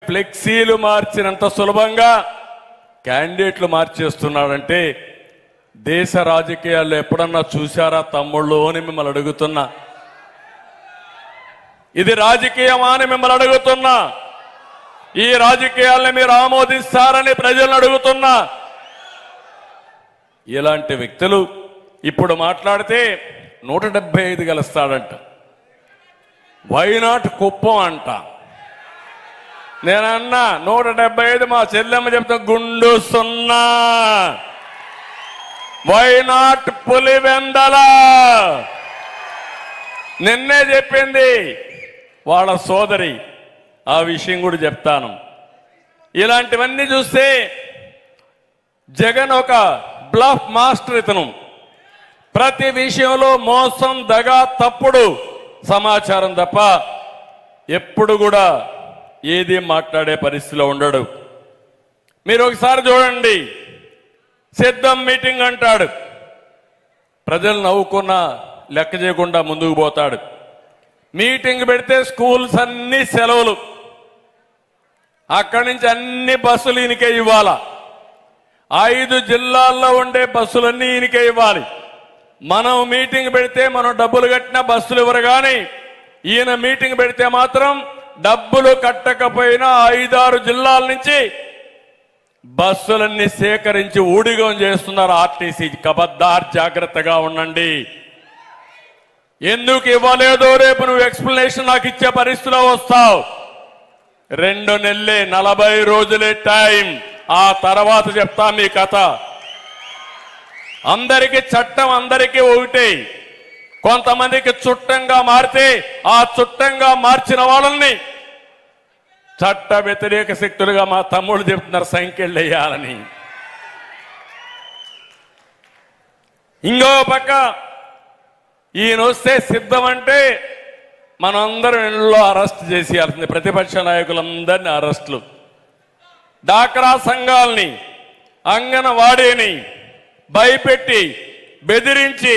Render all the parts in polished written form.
ఫ్లెక్సీలు మార్చినంత సులభంగా క్యాండిడేట్లు మార్చేస్తున్నాడంటే దేశ రాజకీయాల్లో ఎప్పుడన్నా చూశారా తమ్ముళ్ళు అని మిమ్మల్ని అడుగుతున్నా. ఇది రాజకీయమా అని మిమ్మల్ని అడుగుతున్నా. ఈ రాజకీయాల్ని మీరు ఆమోదిస్తారని ప్రజలను అడుగుతున్నా. ఇలాంటి వ్యక్తులు ఇప్పుడు మాట్లాడితే 175 గెలుస్తాడంట. వైనాట్ కుప్పం అంట. నేనన్నా 175 మా చెల్లెమ్మ చెప్తా గుండు 0. వైనాట్ పులివెందల నిన్నే చెప్పింది వాళ్ళ సోదరి. ఆ విషయం కూడా చెప్తాను. ఇలాంటివన్నీ చూస్తే జగన్ ఒక బ్లఫ్ మాస్టర్. ఇతను ప్రతి విషయంలో మోసం, దగా, తప్పుడు సమాచారం తప్ప ఎప్పుడు కూడా ఏది మాట్లాడే పరిస్థితిలో ఉండడు. మీరు ఒకసారి చూడండి, సిద్ధం మీటింగ్ అంటాడు, ప్రజలు నవ్వుకున్నా లెక్క చేయకుండా ముందుకు పోతాడు. మీటింగ్ పెడితే స్కూల్స్ అన్ని సెలవులు, అక్కడి నుంచి అన్ని బస్సులు ఈయనకే ఇవ్వాలా. 5 జిల్లాల్లో ఉండే బస్సులన్నీ ఈయనకే ఇవ్వాలి. మనం మీటింగ్ పెడితే మనం డబ్బులు కట్టినా బస్సులు ఇవ్వరు. కానీ ఈయన మీటింగ్ పెడితే మాత్రం డబ్బులు కట్టకపోయినా 5-6 జిల్లాల నుంచి బస్సులన్నీ సేకరించి ఊడిగం చేస్తున్నారు ఆర్టీసీ. కబద్దార్, జాగ్రత్తగా ఉండండి. ఎందుకు ఇవ్వలేదో రేపు నువ్వు ఎక్స్ప్లెనేషన్ నాకు ఇచ్చే పరిస్థితిలో వస్తావు. 2 నెలలే, 40 రోజులే టైం. ఆ తర్వాత చెప్తా మీ కథ. అందరికీ చట్టం అందరికీ ఒకటే. కొంతమందికి చుట్టంగా మారితే ఆ చుట్టంగా మార్చిన వాళ్ళని చట్ట వ్యతిరేక శక్తులుగా మా తమ్ముళ్ళు చెప్తున్నారు సంఖ్యలు వేయాలని. ఇంకో పక్క ఈయన వస్తే సిద్ధం అంటే మనందరం ఇళ్ళలో అరెస్ట్ చేసేయాల్సింది. ప్రతిపక్ష నాయకులందరినీ అరెస్టులు, డాక్రా సంఘాలని, అంగన్వాడీని భయపెట్టి బెదిరించి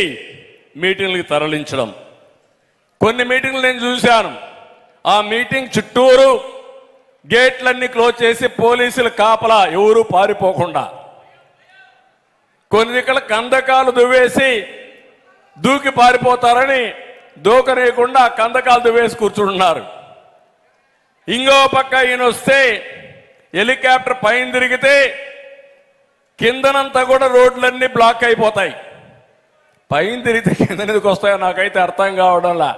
మీటింగ్లకు తరలించడం. కొన్ని మీటింగ్లు నేను చూశాను. ఆ మీటింగ్ చుట్టూరు గేట్లన్నీ క్లోజ్ చేసి పోలీసులు కాపలా, ఎవరు పారిపోకుండా. కొన్ని ఇక్కడ కందకాలు దువ్వేసి దూకి పారిపోతారని దూకనేయకుండా కందకాలు దువ్వేసి కూర్చుంటున్నారు. ఇంకో పక్క ఈయన వస్తే హెలికాప్టర్ పైన తిరిగితే కిందనంతా కూడా రోడ్లన్నీ బ్లాక్ అయిపోతాయి. పైన తిరిగితే కింద ఎందుకు వస్తాయో నాకైతే అర్థం కావడంలా.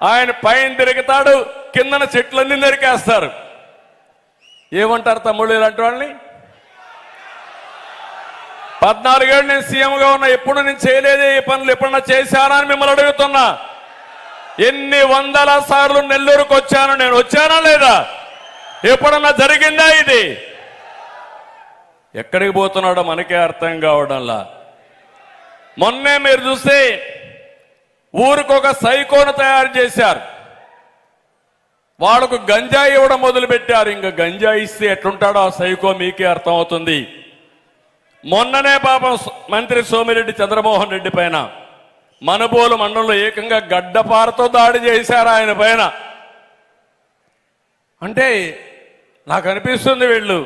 ఆయన పైన తిరుగుతాడు, కిందన చెట్లన్నీ నరికేస్తారు. ఏమంటారు తమ్ముళ్ళు ఇలాంటి వాళ్ళని? 14 ఏళ్ళు నేను సీఎంగా ఉన్నా, ఎప్పుడు నేను చేయలేదే ఈ పనులు, ఎప్పుడన్నా చేశానా అని మిమ్మల్ని అడుగుతున్నా. ఎన్ని వందల సార్లు నెల్లూరుకు వచ్చాను, నేను వచ్చానా లేదా? ఎప్పుడన్నా జరిగిందా ఇది? ఎక్కడికి పోతున్నాడో మనకే అర్థం కావడంలా. మొన్నే మీరు చూస్తే ఊరికొక సైకోను తయారు చేశారు. వాళ్ళకు గంజాయి ఇవ్వడం మొదలు పెట్టారు. ఇంకా గంజాయి ఇస్తే ఎట్లుంటాడో ఆ సైకో మీకే అర్థమవుతుంది. మొన్ననే పాపం మంత్రి సోమిరెడ్డి చంద్రమోహన్ రెడ్డి పైన మనుబోలు మండలంలో ఏకంగా గడ్డపారతో దాడి చేశారు ఆయన పైన. అంటే నాకు అనిపిస్తుంది వీళ్ళు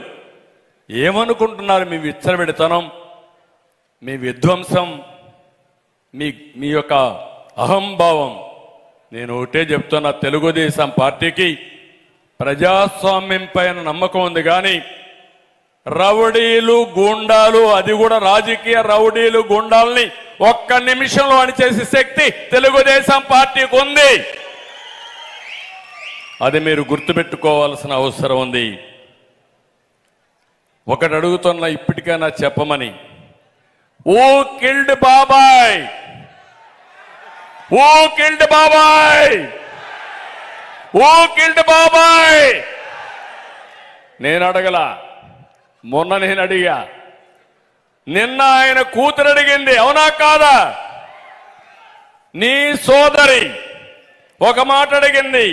ఏమనుకుంటున్నారు? మీ విచ్చలవిడితనం, మీ విధ్వంసం, మీ యొక్క అహంభావం. నేను ఒకటే చెప్తున్నా, తెలుగుదేశం పార్టీకి ప్రజాస్వామ్యం పైన నమ్మకం ఉంది. కానీ రౌడీలు, గూండాలు, అది కూడా రాజకీయ రౌడీలు, గూండాలని ఒక్క నిమిషంలో అణిచేసే శక్తి తెలుగుదేశం పార్టీకి ఉంది. అది మీరు గుర్తుపెట్టుకోవాల్సిన అవసరం ఉంది. ఒకటి అడుగుతున్నా, ఇప్పటికైనా చెప్పమని. ఓ కిల్డ్ బాబాయ్, ఓ కిల్డ్ బాబాయ్, ఓ కిల్డ్ బాబాయ్. నేను అడగలా, మొన్న నేను అడిగా. నిన్న ఆయన కూతురు అడిగింది, అవునా కాదా? నీ సోదరి ఒక మాట అడిగింది,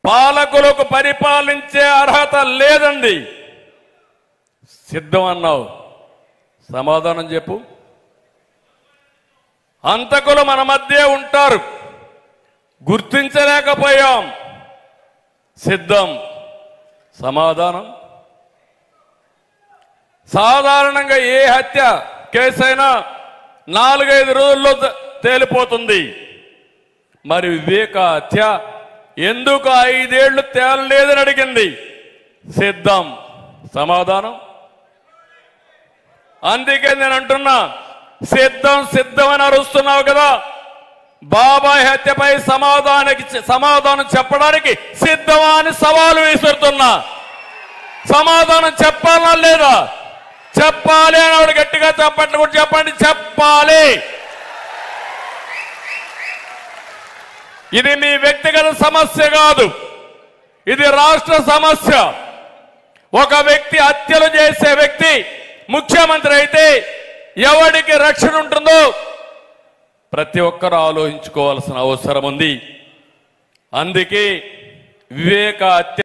పాలకులకు పరిపాలించే అర్హత లేదండి. సిద్ధం అన్నావు, సమాధానం చెప్పు. హంతకులు మన మధ్య ఉంటారు, గుర్తించలేకపోయాం. సిద్ధం. సమాధానం సాధారణంగా ఏ హత్య కేసైనా 4-5 రోజుల్లో తేలిపోతుంది. మరి వివేక హత్య ఎందుకు 5 ఏళ్లు తేలలేదని అడిగింది. సిద్ధం. సమాధానం అందుకే నేను అంటున్నా, సిద్ధం సిద్ధం అని అరుస్తున్నావు కదా, బాబాయ్ హత్యపై సమాధానం చెప్పడానికి సిద్ధమా అని సవాలు విసురుతున్నా. సమాధానం చెప్పాలా లేదా? చెప్పాలి అని ఆవిడ గట్టిగా చెప్పండి, కూడా చెప్పండి, చెప్పాలి. ఇది మీ వ్యక్తిగత సమస్య కాదు, ఇది రాష్ట్ర సమస్య. ఒక వ్యక్తి హత్యలు చేసే వ్యక్తి ముఖ్యమంత్రి అయితే ఎవరికి రక్షణ ఉంటుందో ప్రతి ఒక్కరూ ఆలోచించుకోవాల్సిన అవసరం ఉంది. అందుకే వివేక హత్య